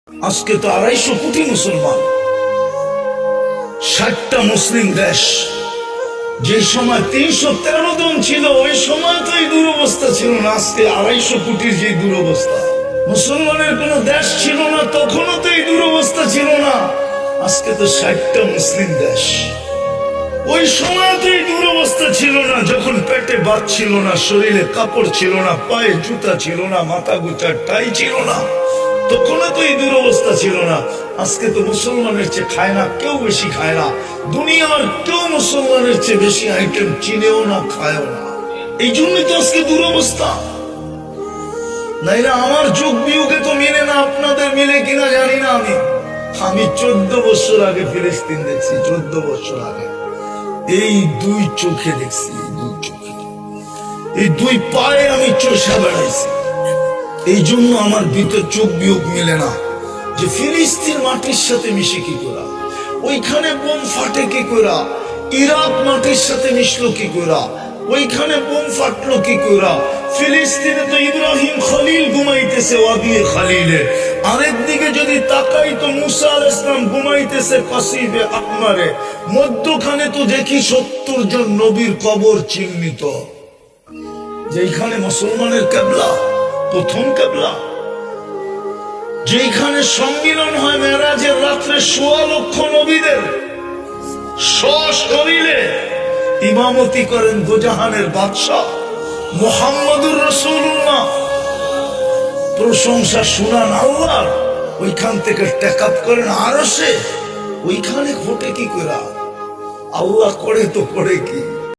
আজকে তো 250 কোটি মুসলমান, 60টা মুসলিম দেশ। যে সময় 313 জন ছিল ওই সময় তো এই দুরবস্থা ছিল না। আজকে 250 কোটির যে দুরবস্থা, মুসলমানের কোন দেশ ছিল না তখনও তো এই দুরবস্থা ছিল না। আজকে তো 60টা মুসলিম দেশ। ওই সময় তো এই দুরবস্থা ছিল না, যখন পেটে ভাত ছিল না, শরীরে কাপড় ছিল না, পায়ে জুতা ছিল না, মাথা গুটার টাই ছিল না, তখন তো এই দুরবস্থা ছিল না। আজকে তো মুসলমানের চেয়ে খায় না কেউ, বেশি খায় না। দুনিয়ার কেউ মুসলমানের চেয়ে বেশি আইটেম চিনেও না, খায়ও না। এই জন্যই তো আজকে দুরবস্থা। নাইলে আমার যুগ বিয়োগে তো মিলে না, আপনাদের মিলে কিনা জানি না। আমি 14 বছর আগে ফিলিস্তিন দেখছি, 14 বছর আগে। এই 2 চোখে দেখছি, এই 2 চোখে, এই 2 পায়ে আমি চষা বেড়াইছি। এই জন্য আমার ভিতর চোখ বিয়োগ মিলে না যে ফিলিস্তিন মাটির সাথে মিশে কি করা, ওইখানে বোম ফাটে কি করা, ইরাক মাটির সাথে মিশলো কি করা, ওইখানে বোম ফাটলো কি করা। ফিলিস্তিনে তো ইব্রাহিম খলিল ঘুমাইতেছে ওয়াদিয়ে খালিলে, আরেকদিকে যদি তাকাই তো মুসা আলাইহিস সালাম ঘুমাইতেছে কাসিবে আহমারে। মধ্যখানে তো দেখি 70 জন নবীর কবর চিহ্নিত, যেখানে মুসলমানের কিবলা, প্রথম কিবলা, যেখানে সম্মিলন হয় মেরাজের রাত্রে 1.25 লক্ষ নবীদের। শরীরে ইমামতি করেন দোজাহানের বাদশাহ মুহাম্মদুর রাসূলুল্লাহ। প্রশংসা শুনান আল্লাহ, ওইখান থেকে টেক আপ করেন আরশে। ওইখানে ঘটে কি করা, আল্লাহ করে তো করে কি।